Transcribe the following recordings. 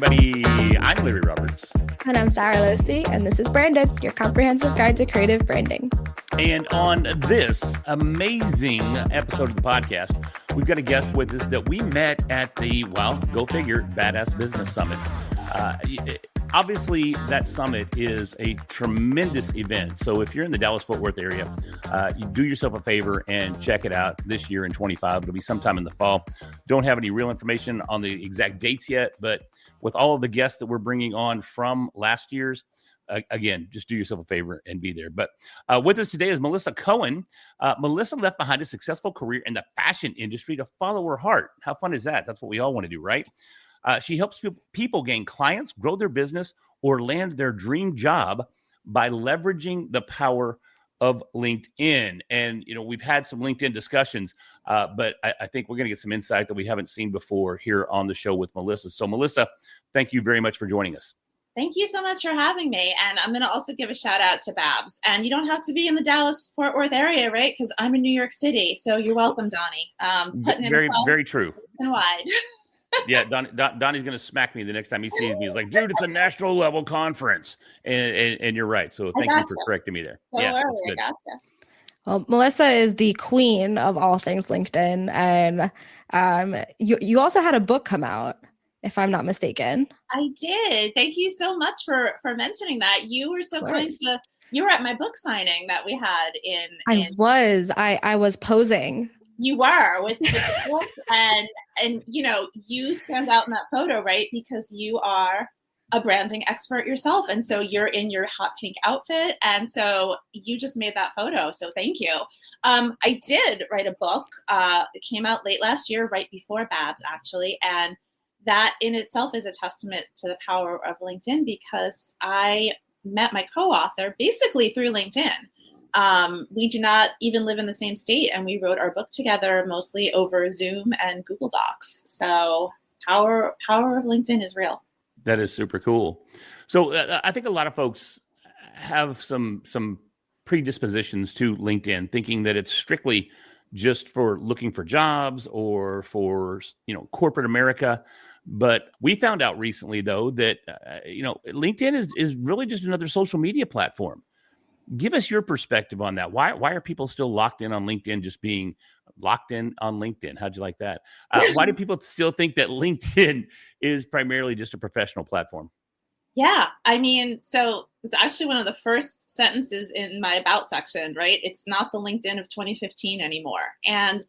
everybody. I'm Larry Roberts. And I'm Sara and Melissa, and this is Branded, your comprehensive guide to creative branding. And on this amazing episode of the podcast, we've got a guest with us that we met at the, well, go figure, Badass Business Summit. Obviously, that summit is a tremendous event. So if you're in the Dallas-Fort Worth area, you do yourself a favor and check it out this year in 25. It'll be sometime in the fall. Don't have any real information on the exact dates yet, but with all of the guests that we're bringing on from last year's, again, just do yourself a favor and be there. But with us today is Melissa Cohen. Melissa left behind a successful career in the fashion industry to follow her heart. How fun is that? That's what we all want to do, right? She helps people gain clients, grow their business, or land their dream job by leveraging the power of LinkedIn. And, you know, we've had some LinkedIn discussions, but I think we're going to get some insight that we haven't seen before here on the show with Melissa. So, Melissa, thank you very much for joining us. Thank you so much for having me. And I'm going to also give a shout out to Babs. And you don't have to be in the Dallas-Fort Worth area, right? Because I'm in New York City. So you're welcome, Donnie. Very true. And wide. Yeah, Donnie's going to smack me the next time he sees me. He's like, dude, it's a national level conference. And you're right. So thank you for correcting me there. So yeah, early, that's good. I gotcha. Well, Melissa is the queen of all things LinkedIn. And you also had a book come out, if I'm not mistaken. I did. Thank you so much for mentioning that. You were so kind to, you were at my book signing that we had in. I was posing. You were with the book, and you know, you stand out in that photo, right? Because you are a branding expert yourself, and so you're in your hot pink outfit, and so you just made that photo. So thank you. I did write a book. It came out late last year, right before Babs, actually, and that in itself is a testament to the power of LinkedIn because I met my co-author basically through LinkedIn. We do not even live in the same state, and we wrote our book together mostly over Zoom and Google Docs. So power of LinkedIn is real. That is super cool. So I think a lot of folks have some predispositions to LinkedIn, thinking that it's strictly just for looking for jobs or for, you know, corporate America. But we found out recently, though, that LinkedIn is really just another social media platform. Give us your perspective on that. Why are people still locked in on LinkedIn, just being locked in on LinkedIn? How'd you like that? Why do people still think that LinkedIn is primarily just a professional platform? Yeah, I mean, so it's actually one of the first sentences in my about section, right? It's not the LinkedIn of 2015 anymore. And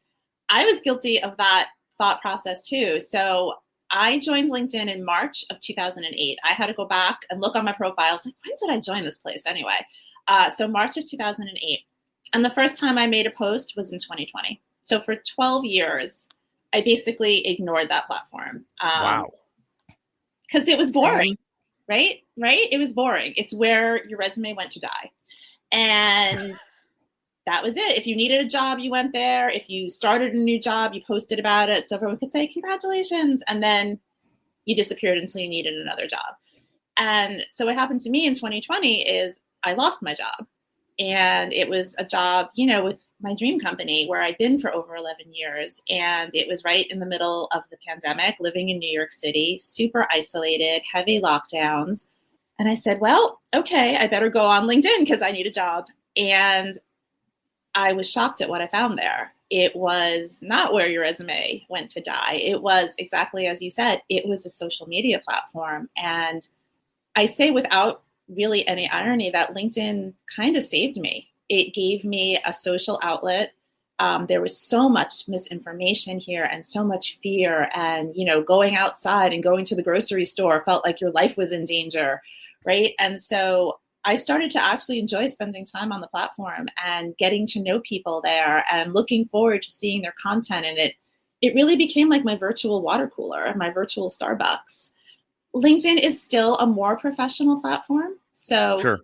I was guilty of that thought process too. So I joined LinkedIn in March of 2008. I had to go back and look on my profile. I was like, when did I join this place anyway? So March of 2008. And the first time I made a post was in 2020. So for 12 years, I basically ignored that platform. Wow. Because it was boring, right? It was boring. It's where your resume went to die. And that was it. If you needed a job, you went there. If you started a new job, you posted about it. So everyone could say, congratulations. And then you disappeared until you needed another job. And so what happened to me in 2020 is I lost my job, and it was a job, you know, with my dream company where I'd been for over 11 years. And it was right in the middle of the pandemic, living in New York City, super isolated, heavy lockdowns. And I said, well, okay, I better go on LinkedIn because I need a job. And I was shocked at what I found there. It was not where your resume went to die. It was exactly as you said, it was a social media platform. And I say without really any irony that LinkedIn kind of saved me. It gave me a social outlet. There was so much misinformation here and so much fear, and, you know, going outside and going to the grocery store felt like your life was in danger, right? And so I started to actually enjoy spending time on the platform and getting to know people there and looking forward to seeing their content. And it really became like my virtual water cooler and my virtual Starbucks. LinkedIn is still a more professional platform. So sure.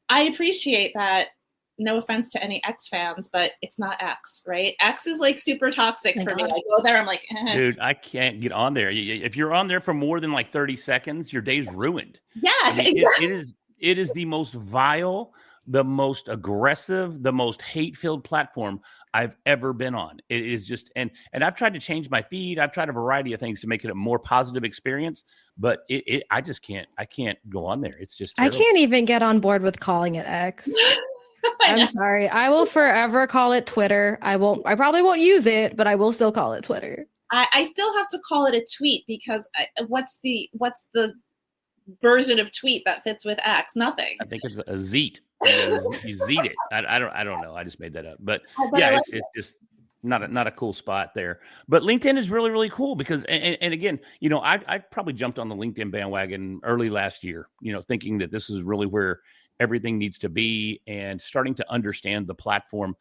I appreciate that. No offense to any X fans, but it's not X, right? X is like super toxic for me. I go there, I'm like, Dude, I can't get on there. If you're on there for more than like 30 seconds, your day's ruined. Yes, exactly. It is the most vile, the most aggressive, the most hate-filled platform I've ever been on. It is just, and I've tried to change my feed. I've tried a variety of things to make it a more positive experience, but I just can't. I can't go on there. It's just terrible. I can't even get on board with calling it X. I'm sorry. I will forever call it Twitter. I probably won't use it, but I will still call it Twitter. I still have to call it a tweet because what's the version of tweet that fits with X? Nothing. I think it's a zeet. You zeet it. I don't know. I just made that up. But yeah, it's just not a cool spot there. But LinkedIn is really, really cool because, and again, I probably jumped on the LinkedIn bandwagon early last year, thinking that this is really where everything needs to be, and starting to understand the platform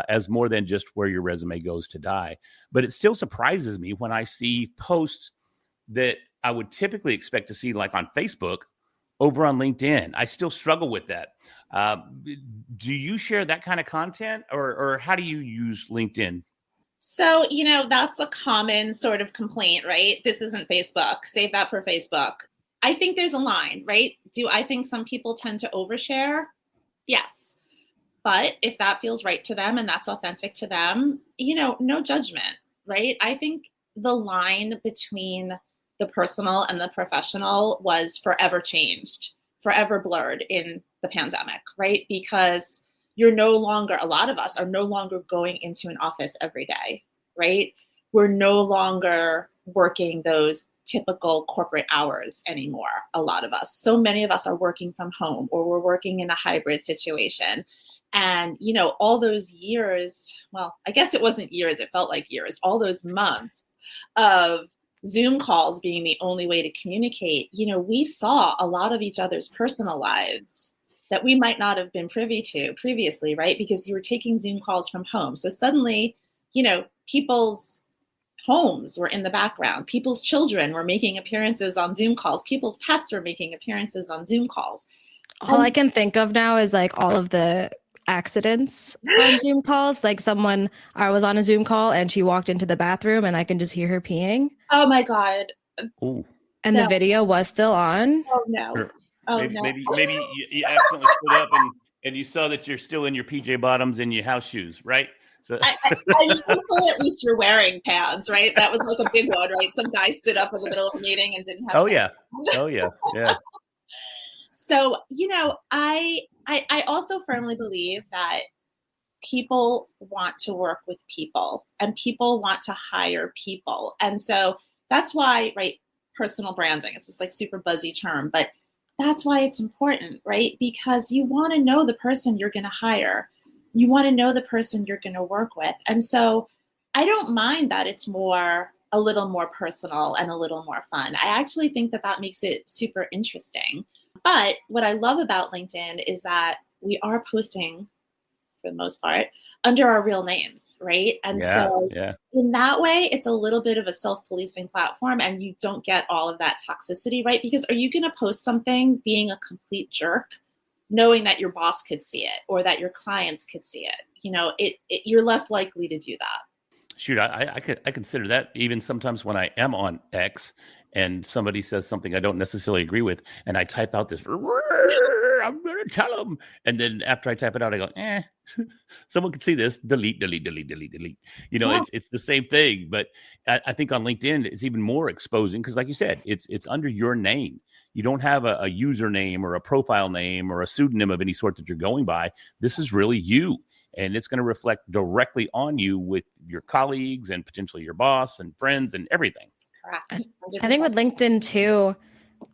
as more than just where your resume goes to die. But it still surprises me when I see posts that I would typically expect to see like on Facebook over on LinkedIn. I still struggle with that. Do you share that kind of content, or how do you use LinkedIn? So, that's a common sort of complaint, right? This isn't Facebook. Save that for Facebook. I think there's a line, right? Do I think some people tend to overshare? Yes. But if that feels right to them and that's authentic to them, no judgment, right? I think the line between the personal and the professional was forever changed, forever blurred in the pandemic, right? Because a lot of us are no longer going into an office every day, right? We're no longer working those typical corporate hours anymore, a lot of us. So many of us are working from home, or we're working in a hybrid situation. And, all those years, well, I guess it wasn't years, it felt like years, all those months of Zoom calls being the only way to communicate, we saw a lot of each other's personal lives that we might not have been privy to previously, right? Because you were taking Zoom calls from home. So suddenly, people's homes were in the background. People's children were making appearances on Zoom calls. People's pets were making appearances on Zoom calls. All I can think of now is like all of the accidents on Zoom calls. Like I was on a Zoom call and she walked into the bathroom and I can just hear her peeing. Oh my God. Ooh. And the video was still on. Oh no. Or Oh maybe, no. maybe you accidentally stood up and you saw that you're still in your PJ bottoms and your house shoes, right? So hopefully at least you're wearing pants, right? That was like a big one, right? Some guy stood up in the middle of a meeting and didn't have pants. Oh yeah. So, I also firmly believe that people want to work with people and people want to hire people. And so that's why, right, personal branding, it's this like super buzzy term, but that's why it's important, right? Because you want to know the person you're going to hire. You want to know the person you're going to work with. And so I don't mind that it's a little more personal and a little more fun. I actually think that makes it super interesting. But what I love about LinkedIn is that we are posting, for the most part, under our real names, right? And so in that way, it's a little bit of a self-policing platform and you don't get all of that toxicity, right? Because are you going to post something being a complete jerk, knowing that your boss could see it or that your clients could see it? You're less likely to do that. Shoot, I consider that even sometimes when I am on X and somebody says something I don't necessarily agree with, and I type out this, I'm going to tell them. And then after I type it out, I go, someone could see this, delete. It's the same thing. But I think on LinkedIn, it's even more exposing because like you said, it's under your name. You don't have a username or a profile name or a pseudonym of any sort that you're going by. This is really you. And it's going to reflect directly on you with your colleagues and potentially your boss and friends and everything. Correct. 100%. I think with LinkedIn too,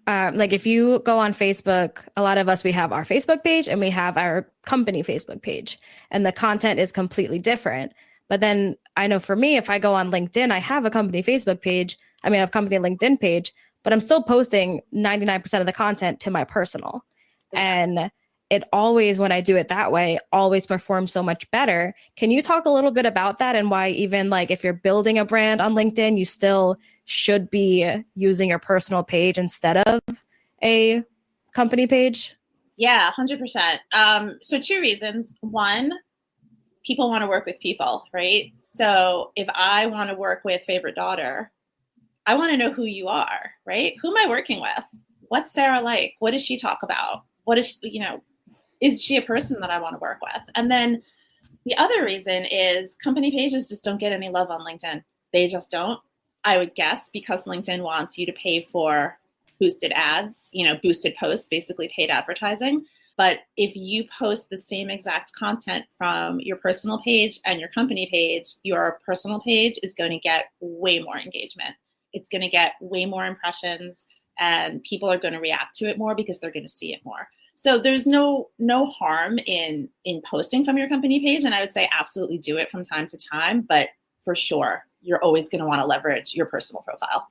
like if you go on Facebook, a lot of us, we have our Facebook page and we have our company Facebook page, and the content is completely different. But then I know for me, if I go on LinkedIn, I have a company Facebook page. I mean, I have a company LinkedIn page, but I'm still posting 99% of the content to my personal. And it always, when I do it that way, always performs so much better. Can you talk a little bit about that and why even like if you're building a brand on LinkedIn, you still should be using your personal page instead of a company page? Yeah, 100%. So 2 reasons. One, people want to work with people, right? So if I want to work with favorite daughter, I want to know who you are, right? Who am I working with? What's Sara like? What does she talk about? What is, is she a person that I want to work with? And then the other reason is company pages just don't get any love on LinkedIn. They just don't. I would guess because LinkedIn wants you to pay for boosted ads, boosted posts, basically paid advertising. But if you post the same exact content from your personal page and your company page, your personal page is going to get way more engagement. It's going to get way more impressions, and people are going to react to it more because they're going to see it more. So there's no harm in posting from your company page. And I would say absolutely do it from time to time. But for sure, you're always going to want to leverage your personal profile.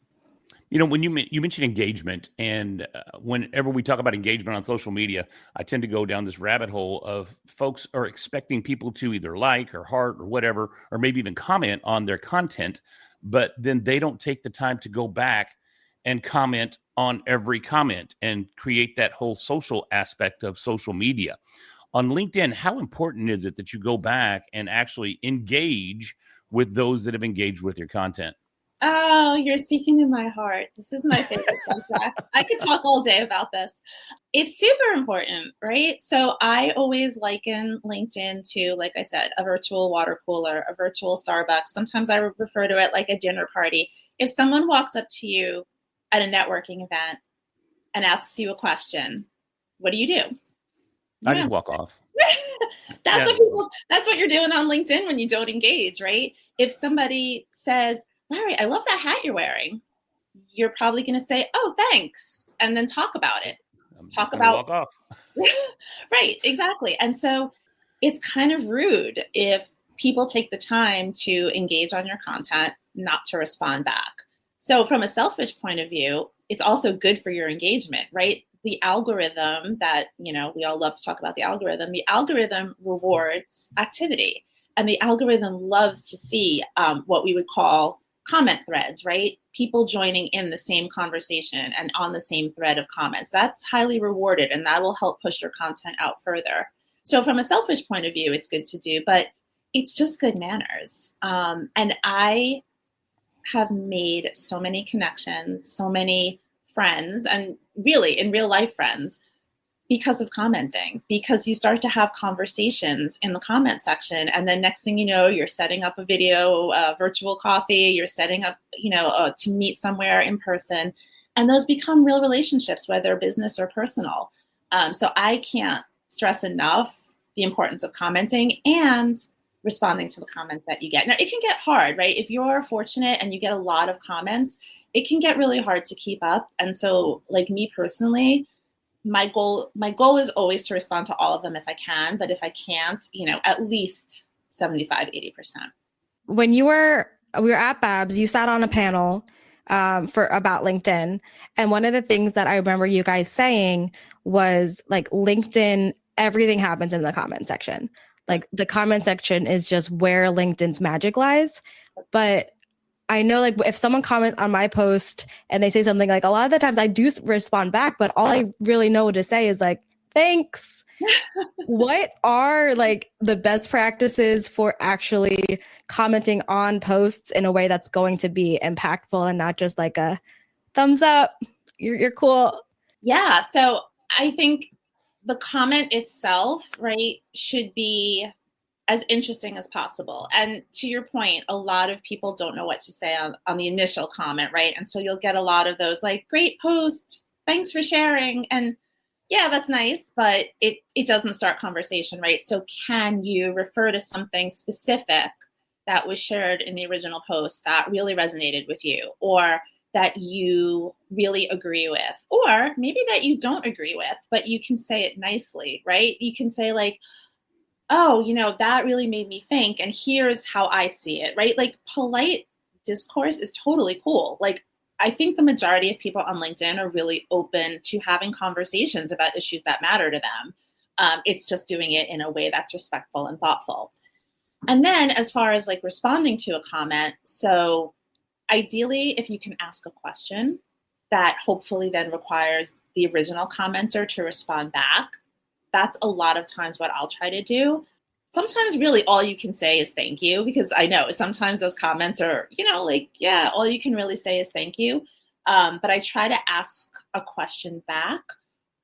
When you mentioned engagement, and whenever we talk about engagement on social media, I tend to go down this rabbit hole of folks are expecting people to either like or heart or whatever, or maybe even comment on their content, but then they don't take the time to go back and comment on every comment and create that whole social aspect of social media. On LinkedIn, how important is it that you go back and actually engage with those that have engaged with your content? Oh, you're speaking to my heart. This is my favorite subject. I could talk all day about this. It's super important, right? So I always liken LinkedIn to, like I said, a virtual water cooler, a virtual Starbucks. Sometimes I refer to it like a dinner party. If someone walks up to you at a networking event and asks you a question, what do? I just walk off. That's what you're doing on LinkedIn when you don't engage, right? If somebody says, Larry, I love that hat you're wearing, you're probably going to say, oh, thanks. And then talk about it. Walk off. Right, exactly. And so it's kind of rude if people take the time to engage on your content, not to respond back. So from a selfish point of view, it's also good for your engagement, right? The algorithm that, we all love to talk about the algorithm rewards activity. And the algorithm loves to see what we would call comment threads, right? People joining in the same conversation and on the same thread of comments. That's highly rewarded, and that will help push your content out further. So from a selfish point of view, it's good to do, but it's just good manners. And I have made so many connections, so many friends, and really in real life friends, because of commenting, because you start to have conversations in the comment section. And then next thing you know, you're setting up a video, virtual coffee, you're setting up, to meet somewhere in person. And those become real relationships, whether business or personal. So I can't stress enough the importance of commenting and responding to the comments that you get. Now, it can get hard, right? If you're fortunate and you get a lot of comments, it can get really hard to keep up. And so, like me personally, my goal is always to respond to all of them if I can, but if I can't, at least 75, 80%. When we were at Babs, you sat on a panel about LinkedIn. And one of the things that I remember you guys saying was like LinkedIn, everything happens in the comment section. Like the comment section is just where LinkedIn's magic lies. But I know, like, if someone comments on my post and they say something, like, a lot of the times I do respond back, but all I really know to say is like, thanks. What are like the best practices for actually commenting on posts in a way that's going to be impactful and not just like a thumbs up, you're cool? Yeah. So I think the comment itself, right, should be as interesting as possible. And to your point, a lot of people don't know what to say on the initial comment, right? And so you'll get a lot of those like, great post, thanks for sharing. And yeah, that's nice, but it doesn't start conversation, right? So can you refer to something specific that was shared in the original post that really resonated with you, or that you really agree with, or maybe that you don't agree with, but you can say it nicely, right? You can say like, oh, that really made me think, and here's how I see it, right? Like polite discourse is totally cool. Like I think the majority of people on LinkedIn are really open to having conversations about issues that matter to them. It's just doing it in a way that's respectful and thoughtful. And then as far as like responding to a comment, so ideally, if you can ask a question that hopefully then requires the original commenter to respond back, that's a lot of times what I'll try to do. Sometimes really all you can say is thank you, because I know sometimes those comments are, like, yeah, all you can really say is thank you. But I try to ask a question back,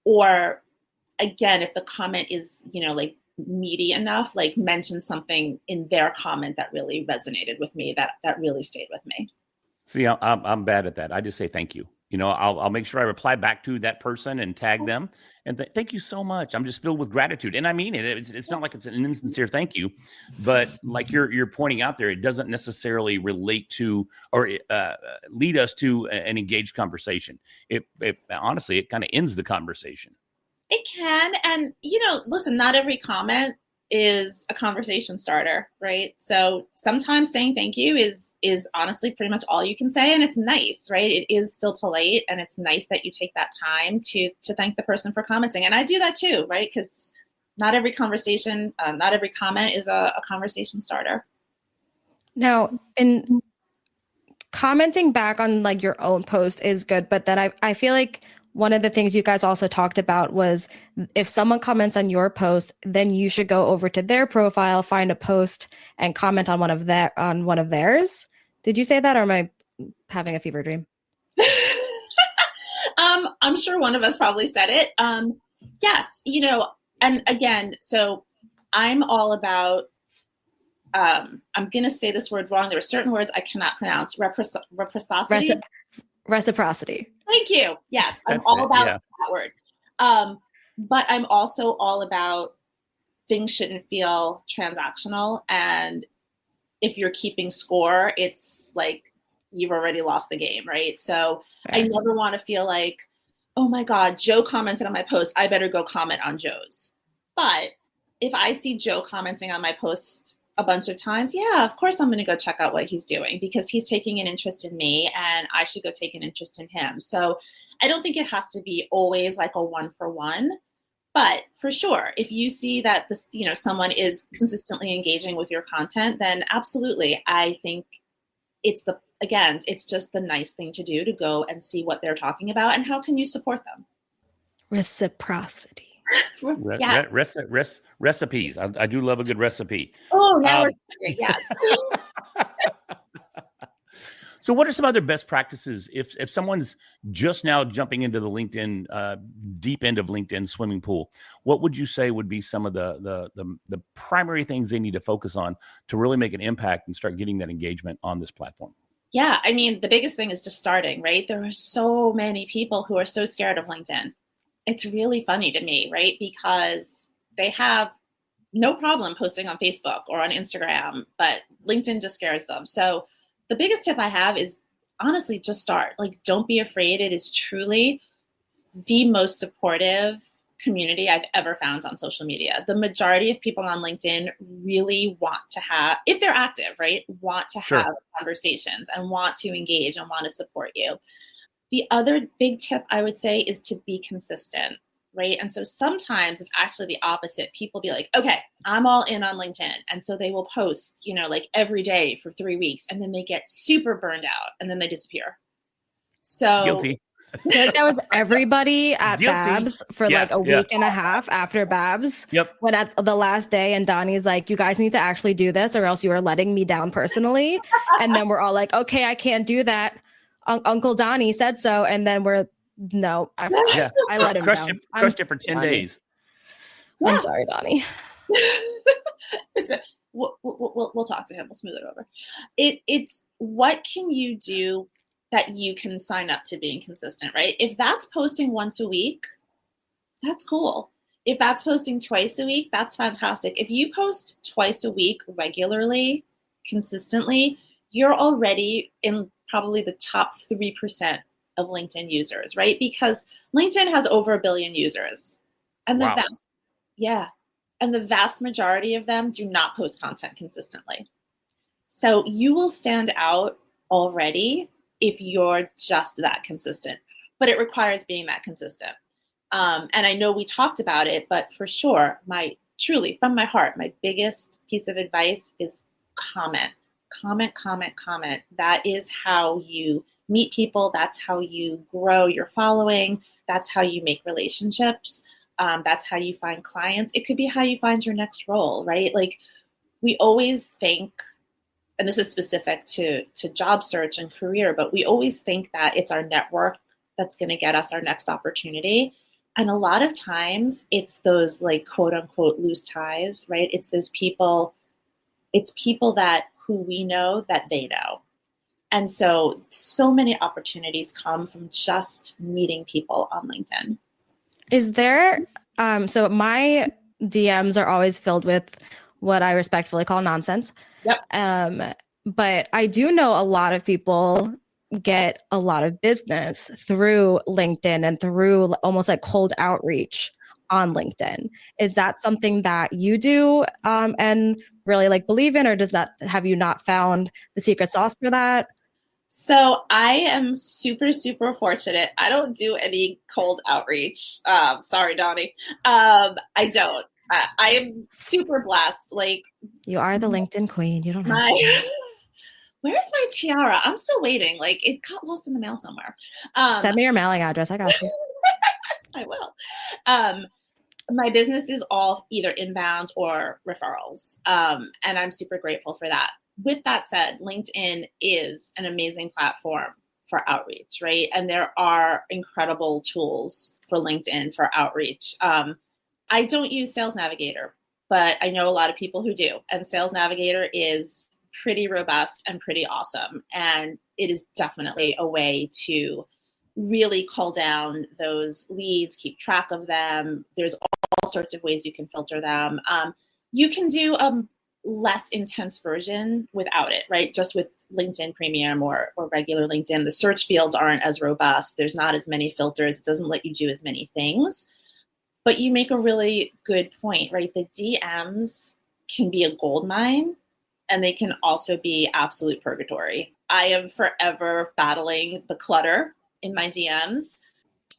or again, if the comment is, like meaty enough, like mention something in their comment that really resonated with me, that really stayed with me. See, I'm bad at that. I just say thank you. I'll make sure I reply back to that person and tag them and thank you so much. I'm just filled with gratitude, and I mean it. It's not like it's an insincere thank you, but like you're pointing out there, it doesn't necessarily relate to or lead us to an engaged conversation. It honestly, it kind of ends the conversation. It can, and listen, not every comment is a conversation starter, right? So sometimes saying thank you is honestly pretty much all you can say, and it's nice, right? It is still polite, and it's nice that you take that time to thank the person for commenting. And I do that too, right? Because not every conversation, not every comment is a conversation starter. Now, in commenting back on like your own post is good, but then I feel like one of the things you guys also talked about was if someone comments on your post, then you should go over to their profile, find a post, and comment on one of theirs. Did you say that, or am I having a fever dream? I'm sure one of us probably said it. Yes, and again, so I'm all about. I'm going to say this word wrong. There are certain words I cannot pronounce. Reciprocity. Reciprocity. Thank you. Yes, I'm all about that word. But I'm also all about things shouldn't feel transactional. And if you're keeping score, it's like you've already lost the game, right? So I never want to feel like, oh my God, Joe commented on my post, I better go comment on Joe's. But if I see Joe commenting on my post a bunch of times, yeah, of course I'm going to go check out what he's doing because he's taking an interest in me and I should go take an interest in him. So I don't think it has to be always like a 1-for-1, but for sure, if you see that this, someone is consistently engaging with your content, then absolutely. I think it's just the nice thing to do to go and see what they're talking about and how can you support them. Reciprocity. Yes. Recipes. I do love a good recipe. Oh, now yes. So what are some other best practices if someone's just now jumping into the LinkedIn, deep end of LinkedIn swimming pool? What would you say would be some of the primary things they need to focus on to really make an impact and start getting that engagement on this platform? Yeah, I mean, the biggest thing is just starting, right? There are so many people who are so scared of LinkedIn. It's really funny to me, right? Because they have no problem posting on Facebook or on Instagram, but LinkedIn just scares them. So the biggest tip I have is honestly, just start. Like, don't be afraid. It is truly the most supportive community I've ever found on social media. The majority of people on LinkedIn really want to have, if they're active, right, want to have conversations and want to engage and want to support you. The other big tip I would say is to be consistent, right? And so sometimes it's actually the opposite. People be like, okay, I'm all in on LinkedIn. And so they will post, like every day for 3 weeks, and then they get super burned out and then they disappear. So Guilty. I feel like that was everybody at Babs for like a week and a half after Babs. Yep. When at the last day and Donnie's like, you guys need to actually do this or else you are letting me down personally. And then we're all like, okay, I can't do that. Uncle Donnie said so. And then I let him down. Crushed it for 10 days. I'm sorry, Donnie. We'll talk to him. We'll smooth it over. It's what can you do that you can sign up to being consistent, right? If that's posting once a week, that's cool. If that's posting twice a week, that's fantastic. If you post twice a week regularly, consistently, you're already in probably the top 3% of LinkedIn users, right? Because LinkedIn has over 1 billion users. And the vast majority of them do not post content consistently. So you will stand out already if you're just that consistent, but it requires being that consistent. And I know we talked about it, but for sure, truly from my heart, my biggest piece of advice is comment. That is how you meet people. That's how you grow your following. That's how you make relationships. That's how you find clients. It could be how you find your next role, right? Like we always think, and this is specific to job search and career, but we always think that it's our network that's going to get us our next opportunity. And a lot of times it's those like quote unquote loose ties, right? It's those people, it's people that who we know that they know. And so many opportunities come from just meeting people on LinkedIn. Is there, so my DMs are always filled with what I respectfully call nonsense. Yep. But I do know a lot of people get a lot of business through LinkedIn and through almost like cold outreach on LinkedIn. Is that something that you do and really like believe in, or have you not found the secret sauce for that? So I am super, super fortunate. I don't do any cold outreach. Sorry, Donnie. I don't. I am super blessed. Like, you are the LinkedIn queen. You don't have Where's my tiara? I'm still waiting. Like, it got lost in the mail somewhere. Send me your mailing address. I got you. I will. My business is all either inbound or referrals. And I'm super grateful for that. With that said, LinkedIn is an amazing platform for outreach, right? And there are incredible tools for LinkedIn for outreach. I don't use Sales Navigator, but I know a lot of people who do. And Sales Navigator is pretty robust and pretty awesome. And it is definitely a way to really cull down those leads, keep track of them. There's all sorts of ways you can filter them. You can do a less intense version without it, right? Just with LinkedIn Premium or regular LinkedIn, the search fields aren't as robust. There's not as many filters. It doesn't let you do as many things. But you make a really good point, right? The DMs can be a gold mine, and they can also be absolute purgatory. I am forever battling the clutter in my DMs.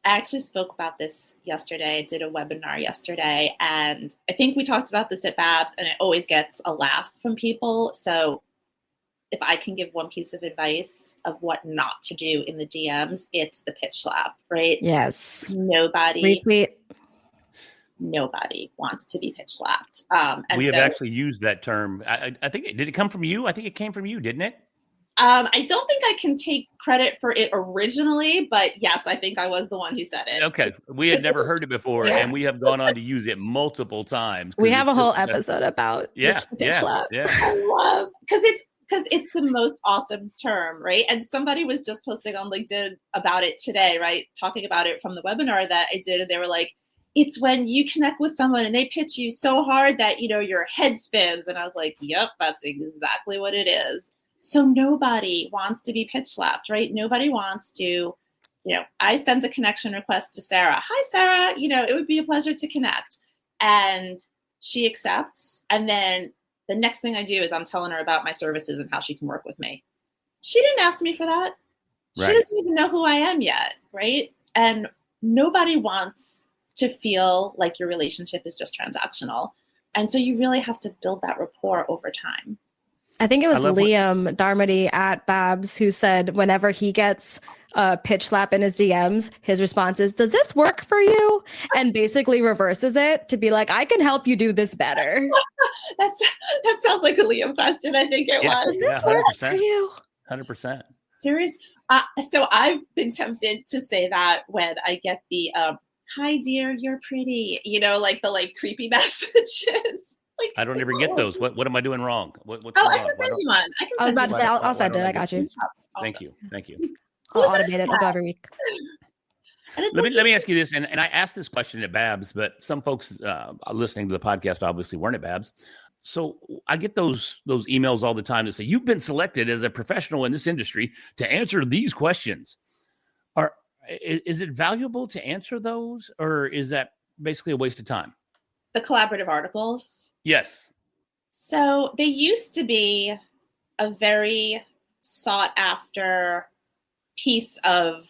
I actually spoke about this yesterday. I did a webinar yesterday, and I think we talked about this at Babs, and it always gets a laugh from people. So if I can give one piece of advice of what not to do in the DMs, it's the pitch slap, right? Yes. Nobody wants to be pitch slapped. We have actually used that term. I think did it come from you? I think it came from you, didn't it? I don't think I can take credit for it originally, but yes, I think I was the one who said it. Okay. We had never heard it before, and we have gone on to use it multiple times. We have a whole episode about pitch slap. Yeah. I love, because it's the most awesome term, right? And somebody was just posting on LinkedIn about it today, right? Talking about it from the webinar that I did, and they were like, it's when you connect with someone and they pitch you so hard that, your head spins. And I was like, yep, that's exactly what it is. So nobody wants to be pitch slapped, right? Nobody wants to, I sent a connection request to Sarah. Hi, Sarah, it would be a pleasure to connect. And she accepts. And then the next thing I do is I'm telling her about my services and how she can work with me. She didn't ask me for that. Right. She doesn't even know who I am yet, right? And nobody wants to feel like your relationship is just transactional. And so you really have to build that rapport over time. I think it was Liam Darmody at Babs who said whenever he gets a pitch slap in his DMs, his response is, does this work for you? And basically reverses it to be like, I can help you do this better. That sounds like a Liam question. I think it was. Does this work for you? 100%. Serious. So I've been tempted to say that when I get the, hi dear, you're pretty, like the creepy messages. I don't ever get those. What am I doing wrong? What's wrong? I can send you one. I was about to say, I'll send it. I got you. Thank you. I'll automate it. I'll go every week. Let me ask you this, and I asked this question at Babs, but some folks listening to the podcast obviously weren't at Babs. So I get those emails all the time that say, you've been selected as a professional in this industry to answer these questions. Is it valuable to answer those, or is that basically a waste of time? The collaborative articles? Yes. So they used to be a very sought after piece of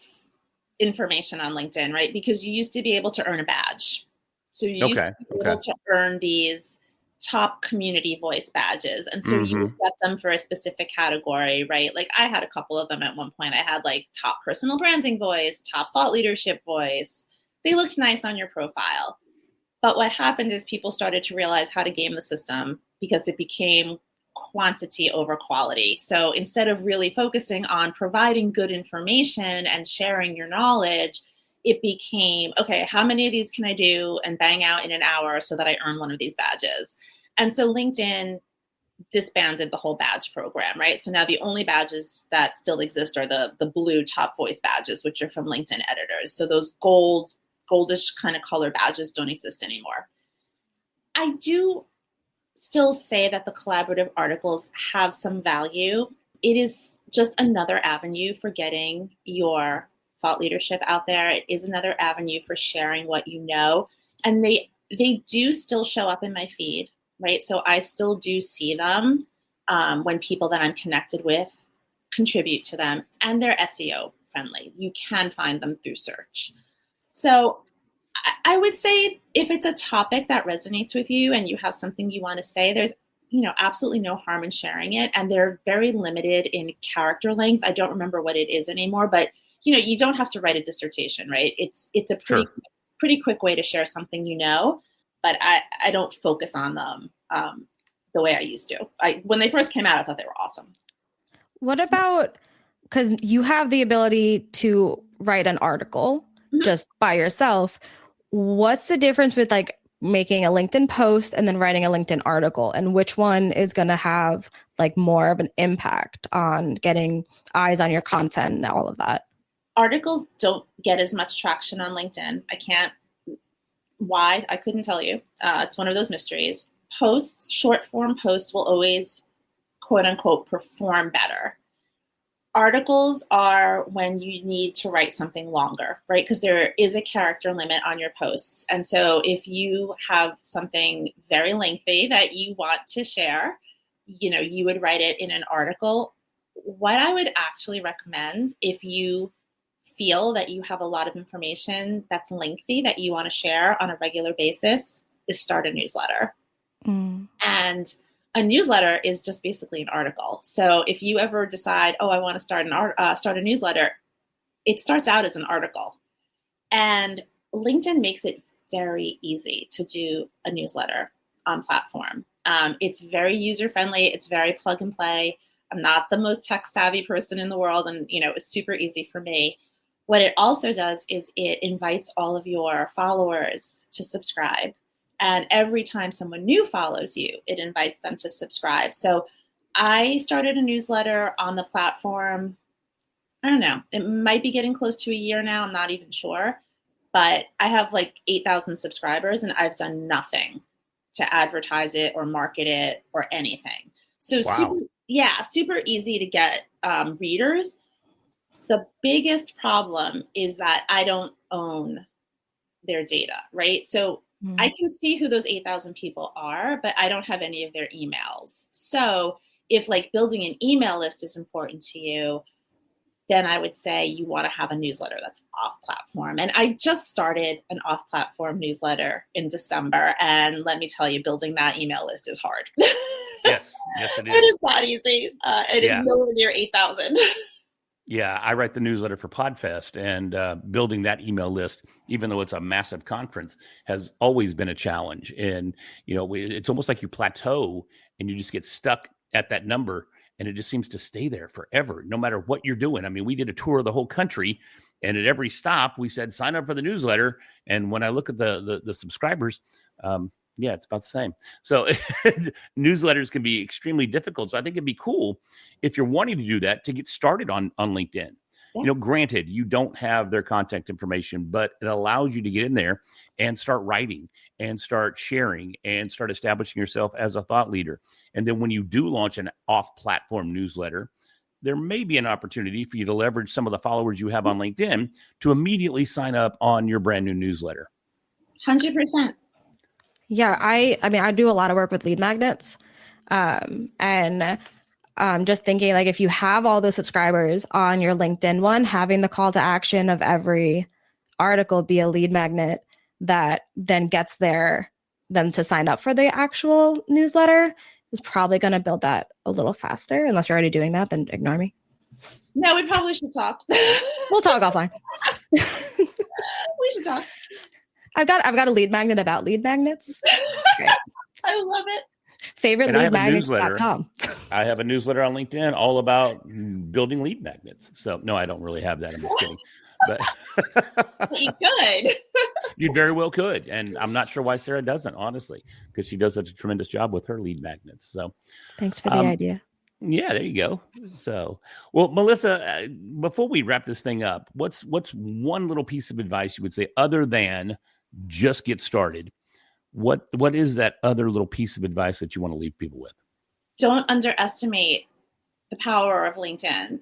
information on LinkedIn, right? Because you used to be able to earn a badge. So you used to be able to earn these top community voice badges. And so you would get them for a specific category, right? Like I had a couple of them at one point. I had top personal branding voice, top thought leadership voice. They looked nice on your profile. But what happened is people started to realize how to game the system because it became quantity over quality. So instead of really focusing on providing good information and sharing your knowledge, it became, okay, how many of these can I do and bang out in an hour so that I earn one of these badges? And so LinkedIn disbanded the whole badge program, right? So now the only badges that still exist are the blue top voice badges, which are from LinkedIn editors. So those goldish kind of color badges don't exist anymore. I do still say that the collaborative articles have some value. It is just another avenue for getting your thought leadership out there. It is another avenue for sharing what you know. And they do still show up in my feed, right? So I still do see them when people that I'm connected with contribute to them, and they're SEO friendly. You can find them through search. So I would say if it's a topic that resonates with you and you have something you want to say, there's absolutely no harm in sharing it. And they're very limited in character length. I don't remember what it is anymore, but you don't have to write a dissertation, right? It's a pretty quick way to share something but I don't focus on them the way I used to. When they first came out, I thought they were awesome. What about, because you have the ability to write an article just by yourself. What's the difference with like making a LinkedIn post and then writing a LinkedIn article, and which one is going to have like more of an impact on getting eyes on your content and all of that? Articles don't get as much traction on LinkedIn. Why? I couldn't tell you. It's one of those mysteries. Posts, short form posts will always, quote unquote, perform better. Articles are when you need to write something longer, right? Because there is a character limit on your posts. And so if you have something very lengthy that you want to share, you would write it in an article. What I would actually recommend, if you feel that you have a lot of information that's lengthy that you want to share on a regular basis, is start a newsletter. And a newsletter is just basically an article. So if you ever decide, I want to start a newsletter, it starts out as an article. And LinkedIn makes it very easy to do a newsletter on platform. It's very user-friendly. It's very plug and play. I'm not the most tech-savvy person in the world, and it's super easy for me. What it also does is it invites all of your followers to subscribe. And every time someone new follows you, it invites them to subscribe. So I started a newsletter on the platform. I don't know. It might be getting close to a year now. I'm not even sure. But I have like 8,000 subscribers, and I've done nothing to advertise it or market it or anything. So wow. super easy to get readers. The biggest problem is that I don't own their data, right? So I can see who those 8,000 people are, but I don't have any of their emails. So if like building an email list is important to you, then I would say you want to have a newsletter that's off platform. And I just started an off platform newsletter in December. And let me tell you, building that email list is hard. Yes, it is. It is not easy. It is nowhere near 8,000. Yeah, I write the newsletter for Podfest, and building that email list, even though it's a massive conference, has always been a challenge. And, it's almost like you plateau and you just get stuck at that number, and it just seems to stay there forever, no matter what you're doing. I mean, we did a tour of the whole country, and at every stop, we said, sign up for the newsletter. And when I look at the subscribers, it's about the same. So newsletters can be extremely difficult. So I think it'd be cool if you're wanting to do that to get started on LinkedIn. Yeah. Granted, you don't have their contact information, but it allows you to get in there and start writing and start sharing and start establishing yourself as a thought leader. And then when you do launch an off-platform newsletter, there may be an opportunity for you to leverage some of the followers you have on LinkedIn to immediately sign up on your brand new newsletter. 100%. Yeah, I do a lot of work with lead magnets. And just thinking like if you have all those subscribers on your LinkedIn one, having the call to action of every article be a lead magnet that then gets them to sign up for the actual newsletter is probably going to build that a little faster. Unless you're already doing that, then ignore me. No, we probably should talk. We'll talk offline. We should talk. I've got a lead magnet about lead magnets. Great. I love it. Favoriteleadmagnets.com. I have a newsletter on LinkedIn all about building lead magnets. So no, I don't really have that. I'm just kidding. But you could. You very well could. And I'm not sure why Sara doesn't, honestly, because she does such a tremendous job with her lead magnets. So thanks for the idea. Yeah, there you go. So, well, Melissa, before we wrap this thing up, what's one little piece of advice you would say other than just get started? What is that other little piece of advice that you want to leave people with? Don't underestimate the power of LinkedIn.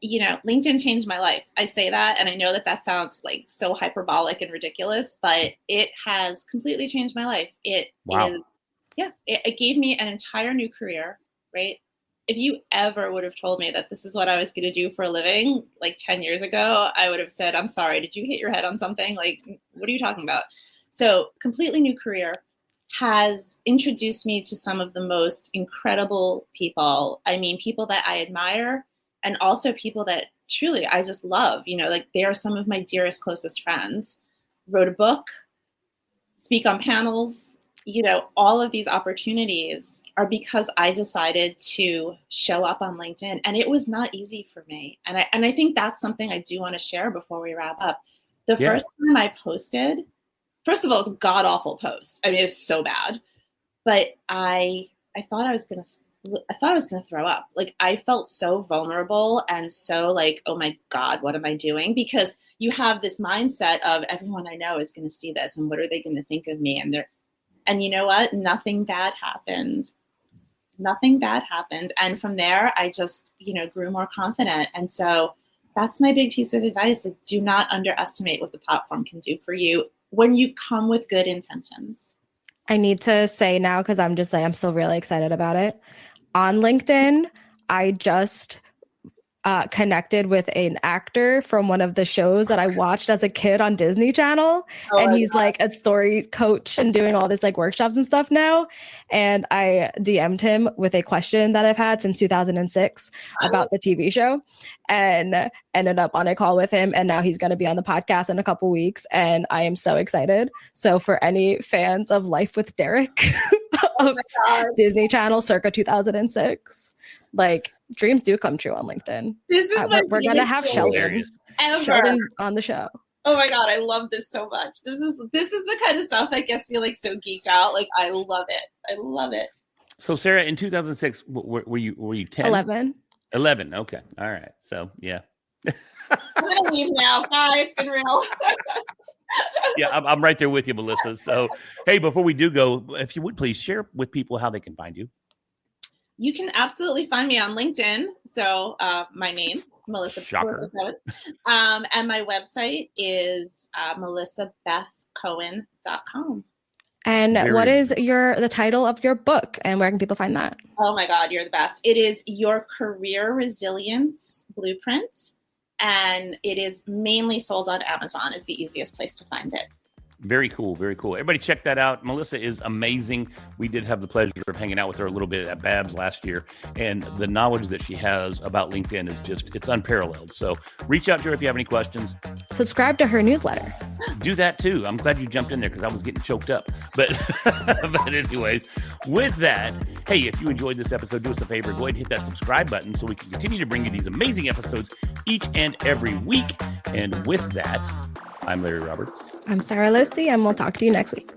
You know, LinkedIn changed my life. I say that, and I know that sounds like so hyperbolic and ridiculous, but it has completely changed my life. It gave me an entire new career, right? If you ever would have told me that this is what I was going to do for a living, like 10 years ago, I would have said, I'm sorry, did you hit your head on something? Like, what are you talking about? So completely new career has introduced me to some of the most incredible people. I mean, people that I admire and also people that truly I just love, you know, like they are some of my dearest, closest friends. Wrote a book, speak on panels. You know, all of these opportunities are because I decided to show up on LinkedIn, and it was not easy for me. And I think that's something I do want to share before we wrap up. The first time I posted, first of all, it was a god awful post. I mean, it was so bad, but I thought I was gonna throw up. Like I felt so vulnerable and so like, oh my God, what am I doing? Because you have this mindset of everyone I know is going to see this, and what are they going to think of me? And you know what? Nothing bad happened. Nothing bad happened. And from there, I just, you know, grew more confident. And so that's my big piece of advice. Like, do not underestimate what the platform can do for you when you come with good intentions. I need to say now, because I'm still really excited about it. On LinkedIn, I just connected with an actor from one of the shows that I watched as a kid on Disney Channel. And he's like a story coach and doing all this like workshops and stuff now. And I DM'd him with a question that I've had since 2006 about the TV show, and ended up on a call with him. And now he's going to be on the podcast in a couple weeks. And I am so excited. So for any fans of Life with Derek of Disney Channel circa 2006, like dreams do come true on LinkedIn. This is what we're gonna have Sheldon on the show. Oh my God, I love this so much. This is the kind of stuff that gets me like so geeked out. Like I love it. I love it. So Sara, in 2006, were you 10? 11. 11. Okay. All right. So yeah. I'm gonna leave now. Bye. It's been real. Yeah, I'm right there with you, Melissa. So hey, before we do go, if you would please share with people how they can find you. You can absolutely find me on LinkedIn. So my name, Melissa. Shocker. Melissa Cohen. And my website is melissabethcohen.com. And what is the title of your book, and where can people find that? Oh my God, you're the best. It is Your Career Resilience Blueprint. And it is mainly sold on Amazon, is the easiest place to find it. Very cool. Very cool. Everybody check that out. Melissa is amazing. We did have the pleasure of hanging out with her a little bit at Babs last year. And the knowledge that she has about LinkedIn is it's unparalleled. So reach out to her if you have any questions. Subscribe to her newsletter. Do that too. I'm glad you jumped in there because I was getting choked up. But anyways, with that, hey, if you enjoyed this episode, do us a favor. Go ahead and hit that subscribe button so we can continue to bring you these amazing episodes each and every week. And with that, I'm Larry Roberts. I'm Sara Listy, and we'll talk to you next week.